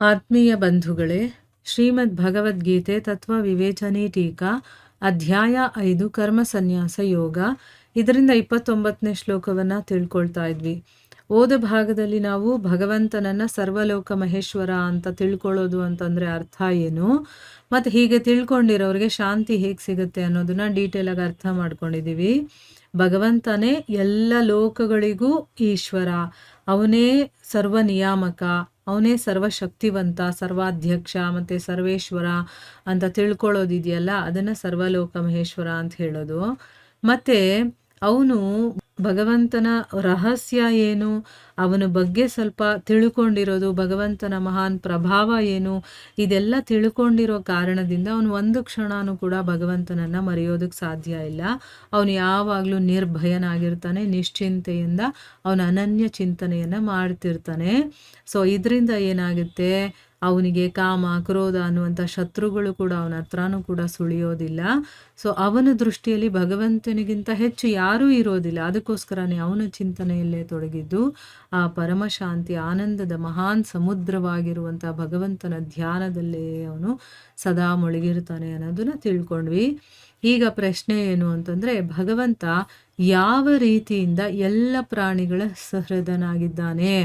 ಆತ್ಮೀಯ ಬಂಧುಗಳೇ, ಶ್ರೀಮದ್ ಭಗವದ್ಗೀತೆ ತತ್ವ ವಿವೇಚನೆ ಟೀಕಾ ಅಧ್ಯಾಯ 5 ಕರ್ಮ ಸನ್ಯಾಸ ಯೋಗ. ಇದರಿಂದ 29ನೇ ಶ್ಲೋಕವನ್ನು ತಿಳ್ಕೊಳ್ತಾ ಇದ್ವಿ. ಓದ ಭಾಗದಲ್ಲಿ ನಾವು ಭಗವಂತನನ್ನ ಸರ್ವಲೋಕ ಮಹೇಶ್ವರ ಅಂತ ತಿಳ್ಕೊಳ್ಳೋದು ಅಂತಂದ್ರೆ ಅರ್ಥ ಏನು, ಮತ್ತು ಹೀಗೆ ತಿಳ್ಕೊಂಡಿರೋರಿಗೆ ಶಾಂತಿ ಹೇಗೆ ಸಿಗುತ್ತೆ ಅನ್ನೋದನ್ನ ಡೀಟೇಲ್ ಆಗಿ ಅರ್ಥ ಮಾಡ್ಕೊಂಡಿದ್ದೀವಿ. ಭಗವಂತನೇ ಎಲ್ಲ ಲೋಕಗಳಿಗೂ ಈಶ್ವರ, ಅವನೇ ಸರ್ವ ನಿಯಾಮಕ, ಅವನೇ ಸರ್ವಶಕ್ತಿವಂತ, ಸರ್ವಾಧ್ಯಕ್ಷ ಮತ್ತು ಸರ್ವೇಶ್ವರ ಅಂತ ತಿಳ್ಕೊಳ್ಳೋದಿದೆಯಲ್ಲ, ಅದನ್ನು ಸರ್ವಲೋಕ ಮಹೇಶ್ವರ ಅಂತ ಹೇಳೋದು. ಮತ್ತು ಅವನು ಭಗವಂತನ ರಹಸ್ಯ ಏನು, ಅವನ ಬಗ್ಗೆ ಸ್ವಲ್ಪ ತಿಳ್ಕೊಂಡಿರೋದು, ಭಗವಂತನ ಮಹಾನ್ ಪ್ರಭಾವ ಏನು, ಇದೆಲ್ಲ ತಿಳ್ಕೊಂಡಿರೋ ಕಾರಣದಿಂದ ಅವನು ಒಂದು ಕ್ಷಣನೂ ಕೂಡ ಭಗವಂತನನ್ನು ಮರೆಯೋದಕ್ಕೆ ಸಾಧ್ಯ ಇಲ್ಲ. ಅವನು ಯಾವಾಗಲೂ ನಿರ್ಭಯನಾಗಿರ್ತಾನೆ, ನಿಶ್ಚಿಂತೆಯಿಂದ ಅವನ ಅನನ್ಯ ಚಿಂತನೆಯನ್ನು ಮಾಡ್ತಿರ್ತಾನೆ. ಸೊ ಇದರಿಂದ ಏನಾಗುತ್ತೆ, ಅವನಿಗೆ ಕಾಮ ಕ್ರೋಧ ಅನ್ನುವಂಥ ಶತ್ರುಗಳು ಕೂಡ ಅವನ ಹತ್ರನೂ ಕೂಡ ಸುಳಿಯೋದಿಲ್ಲ. ಸೊ ಅವನ ದೃಷ್ಟಿಯಲ್ಲಿ ಭಗವಂತನಿಗಿಂತ ಹೆಚ್ಚು ಯಾರೂ ಇರೋದಿಲ್ಲ. ಅದಕ್ಕೋಸ್ಕರನೇ ಅವನ ಚಿಂತನೆಯಲ್ಲೇ ತೊಡಗಿದ್ದು ಆ ಪರಮಶಾಂತಿ ಆನಂದದ ಮಹಾನ್ ಸಮುದ್ರವಾಗಿರುವಂಥ ಭಗವಂತನ ಧ್ಯಾನದಲ್ಲೇ ಅವನು ಸದಾ ಮುಳುಗಿರ್ತಾನೆ ಅನ್ನೋದನ್ನ ತಿಳ್ಕೊಂಡ್ವಿ. ಈಗ ಪ್ರಶ್ನೆ ಏನು ಅಂತಂದರೆ, ಭಗವಂತ ಯಾವ ರೀತಿಯಿಂದ ಎಲ್ಲ ಪ್ರಾಣಿಗಳ ಸಹೃದನಾಗಿದ್ದಾನೆ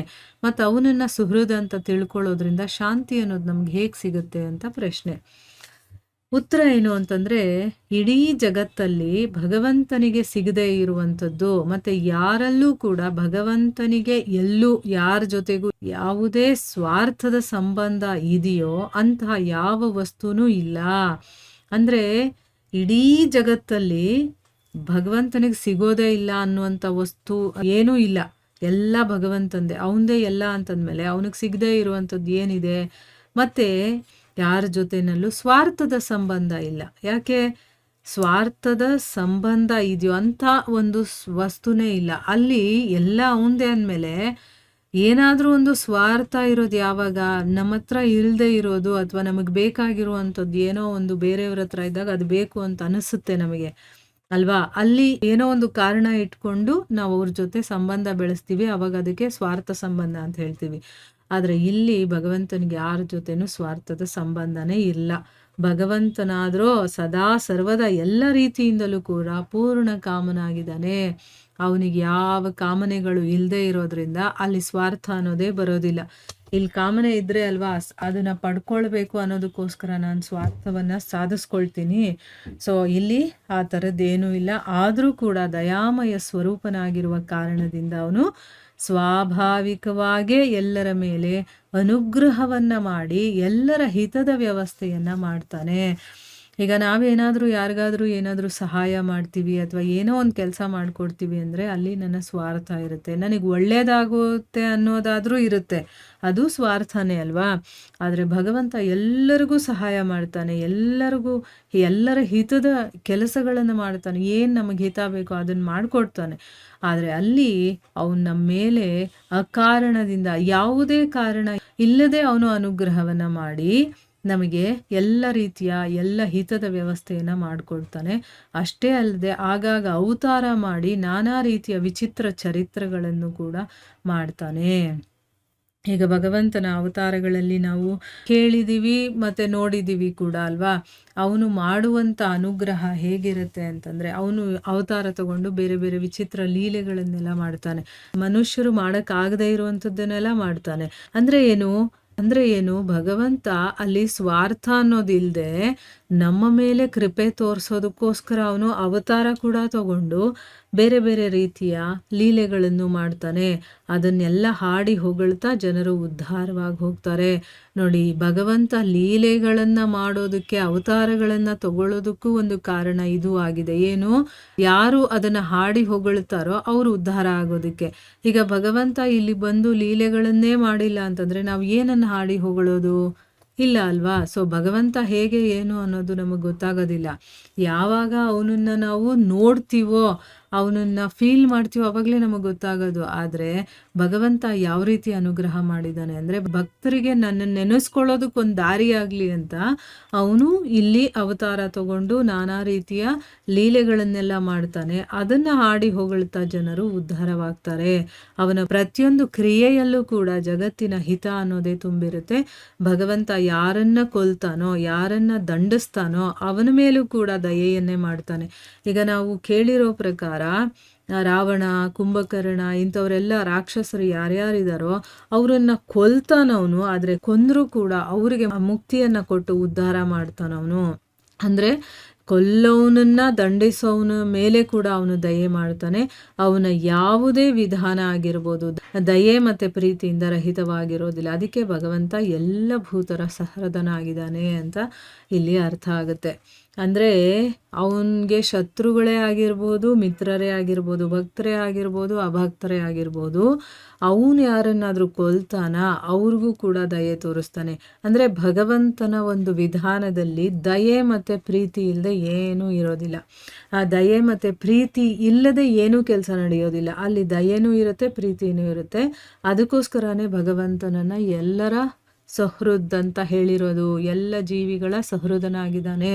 ಮತ್ತು ಅವನನ್ನು ಸುಹೃದ ಅಂತ ತಿಳ್ಕೊಳ್ಳೋದ್ರಿಂದ ಶಾಂತಿ ಅನ್ನೋದು ನಮ್ಗೆ ಹೇಗೆ ಸಿಗುತ್ತೆ ಅಂತ ಪ್ರಶ್ನೆ. ಉತ್ತರ ಏನು ಅಂತಂದರೆ, ಇಡೀ ಜಗತ್ತಲ್ಲಿ ಭಗವಂತನಿಗೆ ಸಿಗದೇ ಇರುವಂಥದ್ದು ಮತ್ತು ಯಾರಲ್ಲೂ ಕೂಡ ಭಗವಂತನಿಗೆ ಎಲ್ಲೂ ಯಾರ ಜೊತೆಗೂ ಯಾವುದೇ ಸ್ವಾರ್ಥದ ಸಂಬಂಧ ಇದೆಯೋ ಅಂತಹ ಯಾವ ವಸ್ತುನೂ ಇಲ್ಲ. ಅಂದರೆ ಇಡೀ ಜಗತ್ತಲ್ಲಿ ಭಗವಂತನಿಗೆ ಸಿಗೋದೇ ಇಲ್ಲ ಅನ್ನುವಂಥ ವಸ್ತು ಏನೂ ಇಲ್ಲ, ಎಲ್ಲ ಭಗವಂತಂದೇ, ಅವನದೇ ಎಲ್ಲ ಅಂತಂದಮೇಲೆ ಅವನಿಗೆ ಸಿಗದೇ ಇರುವಂಥದ್ದು ಏನಿದೆ? ಮತ್ತು ಯಾರ ಜೊತೆನಲ್ಲೂ ಸ್ವಾರ್ಥದ ಸಂಬಂಧ ಇಲ್ಲ. ಯಾಕೆ ಸ್ವಾರ್ಥದ ಸಂಬಂಧ ಇದೆಯೋ ಅಂಥ ಒಂದು ವಸ್ತುನೇ ಇಲ್ಲ. ಅಲ್ಲಿ ಎಲ್ಲ ಅವನದೇ ಅಂದಮೇಲೆ ಏನಾದರೂ ಒಂದು ಸ್ವಾರ್ಥ ಇರೋದು ಯಾವಾಗ? ನಮ್ಮ ಹತ್ರ ಇಲ್ಲದೆ ಇರೋದು ಅಥವಾ ನಮಗೆ ಬೇಕಾಗಿರುವಂಥದ್ದು ಏನೋ ಒಂದು ಬೇರೆಯವ್ರ ಹತ್ರ ಇದ್ದಾಗ ಅದು ಬೇಕು ಅಂತ ಅನಿಸುತ್ತೆ ನಮಗೆ ಅಲ್ವಾ? ಅಲ್ಲಿ ಏನೋ ಒಂದು ಕಾರಣ ಇಟ್ಕೊಂಡು ನಾವು ಅವ್ರ ಜೊತೆ ಸಂಬಂಧ ಬೆಳೆಸ್ತೀವಿ, ಅವಾಗ ಅದಕ್ಕೆ ಸ್ವಾರ್ಥ ಸಂಬಂಧ ಅಂತ ಹೇಳ್ತೀವಿ. ಆದರೆ ಇಲ್ಲಿ ಭಗವಂತನಿಗೆ ಯಾರ ಜೊತೆನೂ ಸ್ವಾರ್ಥದ ಸಂಬಂಧನೇ ಇಲ್ಲ. ಭಗವಂತನಾದರೂ ಸದಾ ಸರ್ವದ ಎಲ್ಲ ರೀತಿಯಿಂದಲೂ ಕೂಡ ಪೂರ್ಣ ಕಾಮನಾಗಿದ್ದಾನೆ. ಅವನಿಗೆ ಯಾವ ಕಾಮನೆಗಳು ಇಲ್ಲದೆ ಇರೋದ್ರಿಂದ ಅಲ್ಲಿ ಸ್ವಾರ್ಥ ಅನ್ನೋದೇ ಬರೋದಿಲ್ಲ. ಇಲ್ಲಿ ಕಾಮನೆ ಇದ್ದರೆ ಅಲ್ವಾ ಅದನ್ನು ಪಡ್ಕೊಳ್ಬೇಕು ಅನ್ನೋದಕ್ಕೋಸ್ಕರ ನಾನು ಸ್ವಾರ್ಥವನ್ನು ಸಾಧಿಸ್ಕೊಳ್ತೀನಿ. ಸೊ ಇಲ್ಲಿ ಆ ಥರದ್ದೇನೂ ಇಲ್ಲ. ಆದರೂ ಕೂಡ ದಯಾಮಯ ಸ್ವರೂಪನಾಗಿರುವ ಕಾರಣದಿಂದ ಅವನು ಸ್ವಾಭಾವಿಕವಾಗೇ ಎಲ್ಲರ ಮೇಲೆ ಅನುಗ್ರಹವನ್ನು ಮಾಡಿ ಎಲ್ಲರ ಹಿತದ ವ್ಯವಸ್ಥೆಯನ್ನು ಮಾಡ್ತಾನೆ. ಈಗ ನಾವೇನಾದರೂ ಯಾರಿಗಾದರೂ ಏನಾದರೂ ಸಹಾಯ ಮಾಡ್ತೀವಿ ಅಥವಾ ಏನೋ ಒಂದು ಕೆಲಸ ಮಾಡಿಕೊಡ್ತೀವಿ ಅಂದರೆ ಅಲ್ಲಿ ನನ್ನ ಸ್ವಾರ್ಥ ಇರುತ್ತೆ. ನನಗೆ ಒಳ್ಳೆಯದಾಗುತ್ತೆ ಅನ್ನೋದಾದರೂ ಇರುತ್ತೆ, ಅದು ಸ್ವಾರ್ಥನೇ ಅಲ್ವಾ? ಆದರೆ ಭಗವಂತ ಎಲ್ಲರಿಗೂ ಸಹಾಯ ಮಾಡ್ತಾನೆ, ಎಲ್ಲರಿಗೂ ಎಲ್ಲರ ಹಿತದ ಕೆಲಸಗಳನ್ನು ಮಾಡ್ತಾನೆ. ಏನು ನಮಗೆ ಹಿತ ಬೇಕೋ ಅದನ್ನು ಮಾಡಿಕೊಡ್ತಾನೆ. ಆದರೆ ಅಲ್ಲಿ ಅವನು ನಮ್ಮ ಮೇಲೆ ಅಕಾರಣದಿಂದ ಯಾವುದೇ ಕಾರಣ ಇಲ್ಲದೆ ಅವನು ಅನುಗ್ರಹವನ್ನು ಮಾಡಿ ನಮಗೆ ಎಲ್ಲ ರೀತಿಯ ಎಲ್ಲ ಹಿತದ ವ್ಯವಸ್ಥೆಯನ್ನು ಮಾಡಿಕೊಡ್ತಾನೆ. ಅಷ್ಟೇ ಅಲ್ಲದೆ ಆಗಾಗ ಅವತಾರ ಮಾಡಿ ನಾನಾ ರೀತಿಯ ವಿಚಿತ್ರ ಚರಿತ್ರೆಗಳನ್ನು ಕೂಡ ಮಾಡ್ತಾನೆ. ಈಗ ಭಗವಂತನ ಅವತಾರಗಳಲ್ಲಿ ನಾವು ಕೇಳಿದ್ದೀವಿ ಮತ್ತು ನೋಡಿದ್ದೀವಿ ಕೂಡ ಅಲ್ವಾ? ಅವನು ಮಾಡುವಂಥ ಅನುಗ್ರಹ ಹೇಗಿರುತ್ತೆ ಅಂತಂದರೆ, ಅವನು ಅವತಾರ ತಗೊಂಡು ಬೇರೆ ಬೇರೆ ವಿಚಿತ್ರ ಲೀಲೆಗಳನ್ನೆಲ್ಲ ಮಾಡ್ತಾನೆ. ಮನುಷ್ಯರು ಮಾಡೋಕ್ಕಾಗದೇ ಇರುವಂಥದ್ದನ್ನೆಲ್ಲ ಮಾಡ್ತಾನೆ. ಅಂದರೆ ಏನು ಭಗವಂತ ಅಲ್ಲಿ ಸ್ವಾರ್ಥ ಅನ್ನೋದಿಲ್ಲದೆ ನಮ್ಮ ಮೇಲೆ ಕೃಪೆ ತೋರಿಸೋದಕ್ಕೋಸ್ಕರ ಅವನು ಅವತಾರ ಕೂಡ ತಗೊಂಡು ಬೇರೆ ಬೇರೆ ರೀತಿಯ ಲೀಲೆಗಳನ್ನು ಮಾಡ್ತಾನೆ. ಅದನ್ನೆಲ್ಲ ಹಾಡಿ ಹೊಗಳ್ತಾ ಜನರು ಉದ್ಧಾರವಾಗಿ ಹೋಗ್ತಾರೆ. ನೋಡಿ, ಭಗವಂತ ಲೀಲೆಗಳನ್ನು ಮಾಡೋದಕ್ಕೆ ಅವತಾರಗಳನ್ನು ತಗೊಳ್ಳೋದಕ್ಕೂ ಒಂದು ಕಾರಣ ಇದು ಆಗಿದೆ. ಏನು? ಯಾರು ಅದನ್ನು ಹಾಡಿ ಹೊಗಳ್ತಾರೋ ಅವರು ಉದ್ಧಾರ ಆಗೋದಕ್ಕೆ. ಈಗ ಭಗವಂತ ಇಲ್ಲಿ ಬಂದು ಲೀಲೆಗಳನ್ನೇ ಮಾಡಿಲ್ಲ ಅಂತಂದರೆ ನಾವು ಏನನ್ನು ಹಾಡಿ ಹೊಗಳೋದು? ಇಲ್ಲ ಅಲ್ವಾ? ಸೊ ಭಗವಂತ ಹೇಗೆ ಏನು ಅನ್ನೋದು ನಮಗೆ ಗೊತ್ತಾಗೋದಿಲ್ಲ. ಯಾವಾಗ ಅವನನ್ನು ನಾವು ನೋಡ್ತೀವೋ ಅವನನ್ನು ಫೀಲ್ ಮಾಡ್ತೀವೋ ಅವಾಗಲೇ ನಮಗೆ ಗೊತ್ತಾಗೋದು. ಆದರೆ ಭಗವಂತ ಯಾವ ರೀತಿ ಅನುಗ್ರಹ ಮಾಡಿದ್ದಾನೆ ಅಂದರೆ, ಭಕ್ತರಿಗೆ ನನ್ನನ್ನು ನೆನೆಸ್ಕೊಳ್ಳೋದಕ್ಕೊಂದು ದಾರಿ ಆಗಲಿ ಅಂತ ಅವನು ಇಲ್ಲಿ ಅವತಾರ ತಗೊಂಡು ನಾನಾ ರೀತಿಯ ಲೀಲೆಗಳನ್ನೆಲ್ಲ ಮಾಡ್ತಾನೆ. ಅದನ್ನು ಹಾಡಿ ಹೊಗಳ್ತಾ ಜನರು ಉದ್ಧಾರವಾಗ್ತಾರೆ. ಅವನ ಪ್ರತಿಯೊಂದು ಕ್ರಿಯೆಯಲ್ಲೂ ಕೂಡ ಜಗತ್ತಿನ ಹಿತ ಅನ್ನೋದೇ ತುಂಬಿರುತ್ತೆ. ಭಗವಂತ ಯಾರನ್ನ ಕೊಲ್ತಾನೋ, ಯಾರನ್ನ ದಂಡಿಸ್ತಾನೋ ಅವನ ಮೇಲೂ ಕೂಡ ದಯೆಯನ್ನೇ ಮಾಡ್ತಾನೆ. ಈಗ ನಾವು ಕೇಳಿರೋ ಪ್ರಕಾರ ರಾವಣ, ಕುಂಭಕರ್ಣ ಇಂಥವರೆಲ್ಲ ರಾಕ್ಷಸರು ಯಾರ್ಯಾರಿದಾರೋ ಅವರನ್ನ ಕೊಲ್ತಾನವನು. ಆದರೆ ಕೊಂದರೂ ಕೂಡ ಅವರಿಗೆ ಮುಕ್ತಿಯನ್ನ ಕೊಟ್ಟು ಉದ್ಧಾರ ಮಾಡ್ತಾನವನು. ಅಂದರೆ ಕೊಲ್ಲೋವನನ್ನ ದಂಡಿಸೋವನ ಮೇಲೆ ಕೂಡ ಅವನು ದಯೆ ಮಾಡ್ತಾನೆ. ಅವನ ಯಾವುದೇ ವಿಧಾನ ಆಗಿರ್ಬೋದು ದಯೆ ಮತ್ತು ಪ್ರೀತಿಯಿಂದ ರಹಿತವಾಗಿರೋದಿಲ್ಲ. ಅದಕ್ಕೆ ಭಗವಂತ ಎಲ್ಲ ಭೂತರ ಸಹೃದನ ಆಗಿದ್ದಾನೆ ಅಂತ ಇಲ್ಲಿ ಅರ್ಥ ಆಗುತ್ತೆ. ಅಂದರೆ ಅವನಿಗೆ ಶತ್ರುಗಳೇ ಆಗಿರ್ಬೋದು, ಮಿತ್ರರೇ ಆಗಿರ್ಬೋದು, ಭಕ್ತರೇ ಆಗಿರ್ಬೋದು, ಅಭಕ್ತರೇ ಆಗಿರ್ಬೋದು, ಅವನು ಯಾರನ್ನಾದರೂ ಕೊಲ್ತಾನ ಅವ್ರಿಗೂ ಕೂಡ ದಯೆ ತೋರಿಸ್ತಾನೆ. ಅಂದರೆ ಭಗವಂತನ ಒಂದು ವಿಧಾನದಲ್ಲಿ ದಯೆ ಮತ್ತು ಪ್ರೀತಿ ಇಲ್ಲದೆ ಏನೂ ಇರೋದಿಲ್ಲ. ಆ ದಯೆ ಮತ್ತು ಪ್ರೀತಿ ಇಲ್ಲದೆ ಏನೂ ಕೆಲಸ ನಡೆಯೋದಿಲ್ಲ. ಅಲ್ಲಿ ದಯೆನೂ ಇರುತ್ತೆ, ಪ್ರೀತಿನೂ ಇರುತ್ತೆ. ಅದಕ್ಕೋಸ್ಕರನೇ ಭಗವಂತನನ್ನು ಎಲ್ಲರ ಸಹೃದ್ ಅಂತ ಹೇಳಿರೋದು. ಎಲ್ಲ ಜೀವಿಗಳ ಸಹೃದನಾಗಿದ್ದಾನೆ.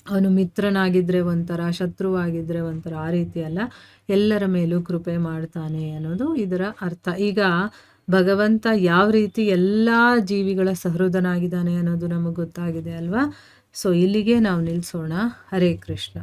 ಅವನು ಮಿತ್ರನಾಗಿದ್ದರೆ ಒಂಥರ, ಶತ್ರುವಾಗಿದ್ದರೆ ಒಂಥರ, ಆ ರೀತಿ ಅಲ್ಲ, ಎಲ್ಲರ ಮೇಲೂ ಕೃಪೆ ಮಾಡ್ತಾನೆ ಅನ್ನೋದು ಇದರ ಅರ್ಥ. ಈಗ ಭಗವಂತ ಯಾವ ರೀತಿ ಎಲ್ಲ ಜೀವಿಗಳ ಸಹೃದನಾಗಿದ್ದಾನೆ ಅನ್ನೋದು ನಮಗೆ ಗೊತ್ತಾಗಿದೆ ಅಲ್ವಾ. ಸೊ ಇಲ್ಲಿಗೆ ನಾವು ನಿಲ್ಲಿಸೋಣ. ಹರೇ ಕೃಷ್ಣ.